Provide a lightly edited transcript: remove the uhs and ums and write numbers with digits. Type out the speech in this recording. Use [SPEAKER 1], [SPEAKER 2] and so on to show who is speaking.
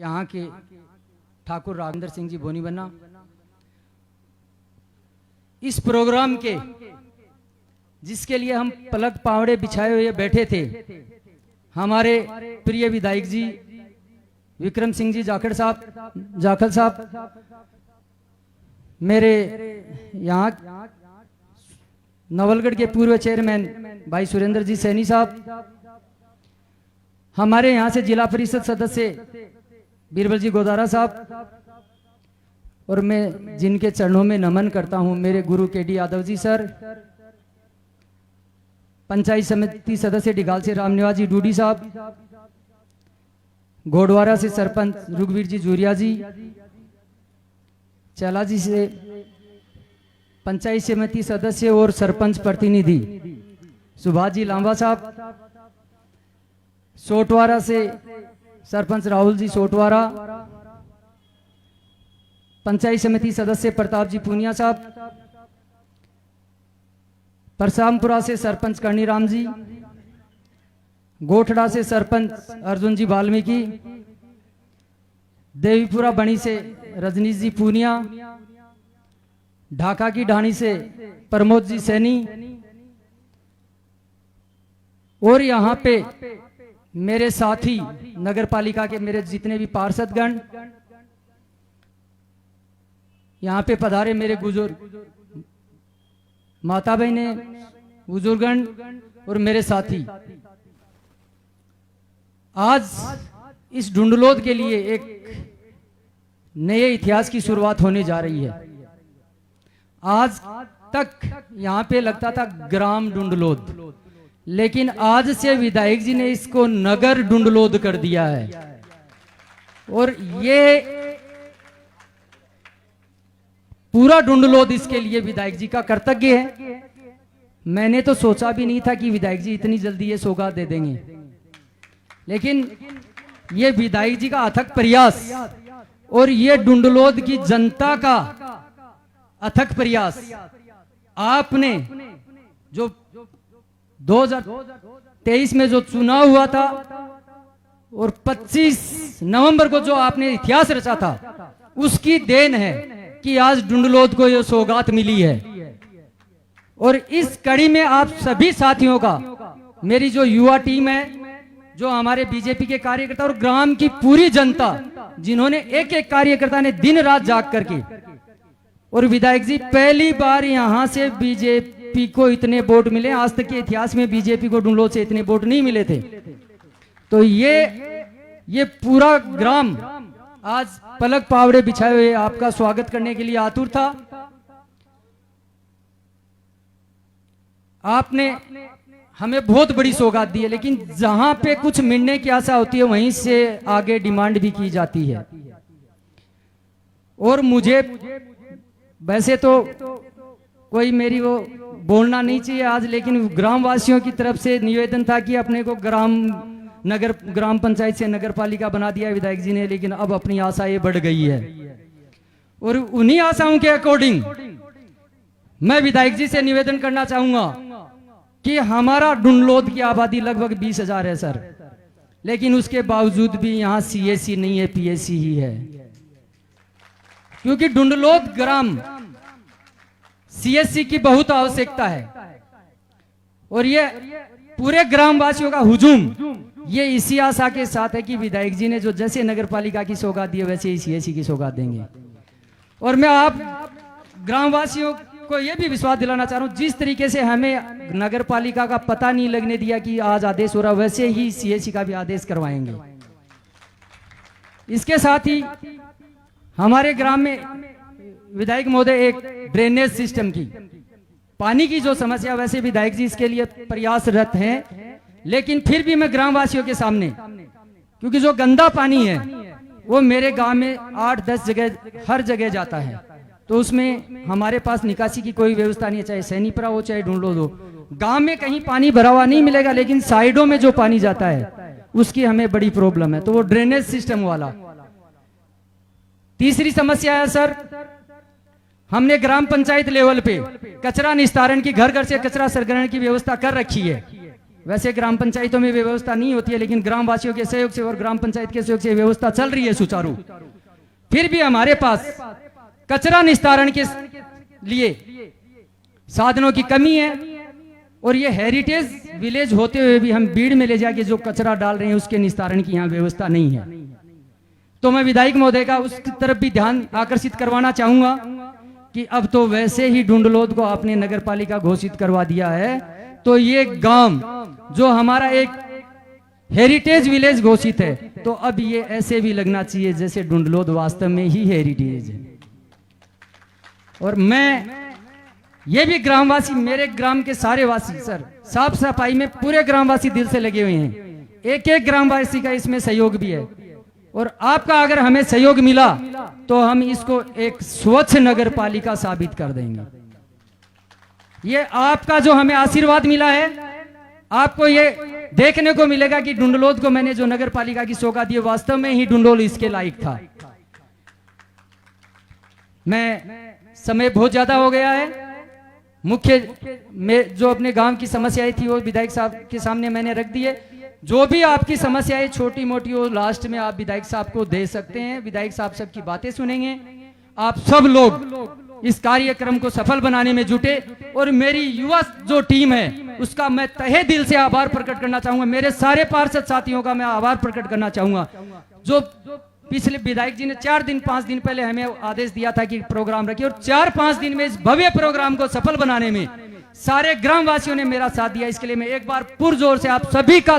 [SPEAKER 1] यहाँ के ठाकुर राघवेंद्र सिंह जी बोनी बन्ना इस प्रोग्राम के जिसके लिए हम पलक पावड़े बिछाए हुए बैठे थे, हमारे प्रिय विधायक जी विक्रम सिंह जी जाखड़ साहब, मेरे यहाँ नवलगढ़ के पूर्व चेयरमैन भाई सुरेंद्र जी सैनी साहब, हमारे यहाँ से जिला परिषद सदस्य बीरबल जी गोदारा साहब, और मैं जिनके चरणों में नमन करता हूं मेरे गुरु केडी यादव जी सर, पंचायत समिति सदस्य डिगाल से रामनिवास जी डूडी साहब, घोड़वारा से सरपंच रुगवीर जी जूरिया जी, चला जी से पंचायत समिति सदस्य और सरपंच प्रतिनिधि सुभाष जी लांबा साहब, सोटवारा से सरपंच राहुल जी सोटवारा, पंचायत समिति सदस्य प्रताप जी पूनिया साहब, परसामपुरा से सरपंच कर्णीराम जी, गोठड़ा से सरपंच अर्जुन जी वाल्मीकि, देवीपुरा बणी से रजनीश जी पूनिया, ढाका की ढाणी से प्रमोद जी सैनी, और यहाँ पे मेरे साथी नगर पालिका के मेरे जितने भी पार्षदगण, यहाँ पे पधारे मेरे बुजुर्ग माता बहने बुजुर्गण और मेरे साथी, आज इस ढूंढलोद के लिए एक नए इतिहास की शुरुआत होने जा रही है। आज तक यहाँ पे लगता था ग्राम ढूंढलोद, लेकिन आज से विधायक जी ने इसको नगर ढूंढलोद कर दिया है, और ये पूरा ढूंढलोद इसके लिए विधायक जी का कर्तव्य है। मैंने तो सोचा भी नहीं था कि विधायक जी इतनी जल्दी ये सौगात दे देंगे, लेकिन ये विधायक जी का अथक प्रयास और ये ढूंढलोद की जनता का अथक प्रयास, आपने जो 2023 में जो चुनाव हुआ था और 25 नवंबर को जो आपने इतिहास रचा था, उसकी देन है कि आज ढूंढलोद को यह सौगात मिली है। और इस कड़ी में आप सभी साथियों का, मेरी जो युवा टीम है, जो हमारे बीजेपी के कार्यकर्ता और ग्राम की पूरी जनता, जिन्होंने एक एक कार्यकर्ता ने दिन रात जाग करके, और विधायक जी पहली बार यहां से बीजेपी को इतने वोट मिले, आज तक के इतिहास में बीजेपी को ढूंढलोद से इतने वोट नहीं मिले थे। तो ये पूरा ग्राम आज पलक पावड़े बिछाए हुए आपका स्वागत करने के लिए आतुर था। आपने हमें बहुत बड़ी सौगात दी है, लेकिन जहां पे कुछ मिलने की आशा होती है वहीं से आगे डिमांड भी की जाती है। और मुझे वैसे तो कोई मेरी वो बोलना नहीं चाहिए आज, लेकिन ग्रामवासियों की तरफ से निवेदन था कि अपने को ग्राम पंचायत से नगर पालिका बना दिया विधायक जी ने, लेकिन अब अपनी आशाएं बढ़ गई है। और उन्हीं आशाओं के अकॉर्डिंग मैं विधायक जी से निवेदन करना चाहूंगा कि हमारा ढूंढलोद की आबादी लगभग 20,000 है सर, लेकिन उसके बावजूद भी यहाँ सीएससी नहीं है, पीएससी ही है, क्योंकि ढूंढलोद ग्राम सीएससी की बहुत आवश्यकता है। और ये पूरे ग्रामवासियों का हुजूम ये इसी आशा के साथ है कि विधायक जी ने जो जैसे नगर पालिका की सौगात दी है वैसे ही सीएससी की सौगात देंगे। और मैं आप ग्रामवासियों को यह भी विश्वास दिलाना चाह रहा हूं, जिस तरीके से हमें नगर पालिका का पता नहीं लगने दिया कि आज आदेश हो रहा, वैसे ही सीएससी का भी आदेश करवाएंगे। इसके साथ ही हमारे ग्राम में विधायक महोदय एक ड्रेनेज सिस्टम की, पानी की जो समस्या, वैसे विधायक जी इसके लिए प्रयासरत हैं, लेकिन फिर भी मैं ग्रामवासियों के सामने, क्योंकि जो गंदा पानी है वो मेरे गांव में 8-10 जगह हर जगह जाता है, तो उसमें हमारे पास निकासी की कोई व्यवस्था नहीं है, चाहे सैनीपुरा हो चाहे ढूंढलोद हो। गांव में कहीं पानी भरा हुआ नहीं मिलेगा, लेकिन साइडों में जो पानी जाता है उसकी हमें बड़ी प्रॉब्लम है, तो वो ड्रेनेज सिस्टम वाला। तीसरी समस्या है सर, हमने ग्राम पंचायत लेवल पे कचरा निस्तारण की, घर घर से कचरा संग्रहण की व्यवस्था कर रखी है, वैसे ग्राम पंचायतों में व्यवस्था नहीं होती है, लेकिन ग्रामवासियों के सहयोग से और ग्राम पंचायत के सहयोग से व्यवस्था चल रही है सुचारू। फिर भी हमारे पास कचरा निस्तारण के लिए साधनों की कमी है, और ये हेरिटेज विलेज होते हुए भी हम बीड़ में ले जाके जो कचरा डाल रहे हैं उसके निस्तारण की यहाँ व्यवस्था नहीं है। तो मैं विधायक महोदय का उस तरफ भी ध्यान आकर्षित करवाना चाहूंगा कि अब तो वैसे ही ढूंढलोद को आपने नगर पालिका घोषित करवा दिया है, तो ये गांव जो हमारा एक हेरिटेज विलेज घोषित है, तो अब ये ऐसे भी लगना चाहिए जैसे ढूंढलोद वास्तव में ही हेरिटेज है। और मैं ये भी ग्रामवासी, मेरे ग्राम के सारे वासी सर, साफ सफाई में पूरे ग्रामवासी दिल से लगे हुए हैं, एक एक ग्रामवासी का इसमें सहयोग भी है, और आपका अगर हमें सहयोग मिला तो हम इसको एक स्वच्छ नगर पालिका साबित कर देंगे। ये आपका जो हमें आशीर्वाद मिला है, आपको ये देखने को मिलेगा कि ढूंढलोद को मैंने जो नगर पालिका की सौगात दी, वास्तव में ही ढूंढलोद इसके लायक था। मैं समय बहुत ज्यादा हो गया है, मुख्य में जो अपने गांव की समस्याएं थी वो विधायक साहब के सामने मैंने रख दी है। जो भी आपकी समस्याएं छोटी मोटी हो, लास्ट में आप विधायक साहब को दे सकते हैं, विधायक साहब सबकी बातें सुनेंगे। आप सब लोग इस कार्यक्रम को सफल बनाने में जुटे, और मेरी युवा जो टीम है उसका मैं तहे दिल से आभार प्रकट करना चाहूंगा। मेरे सारे पार्षद साथियों का मैं आभार प्रकट करना चाहूंगा, जो पिछले विधायक जी ने 4 दिन 5 दिन पहले हमें आदेश दिया था कि प्रोग्राम रखिए, और 4-5 दिन में इस भव्य प्रोग्राम को सफल बनाने में सारे ग्रामवासियों ने मेरा साथ दिया। इसके लिए मैं एक बार पुरजोर से आप सभी का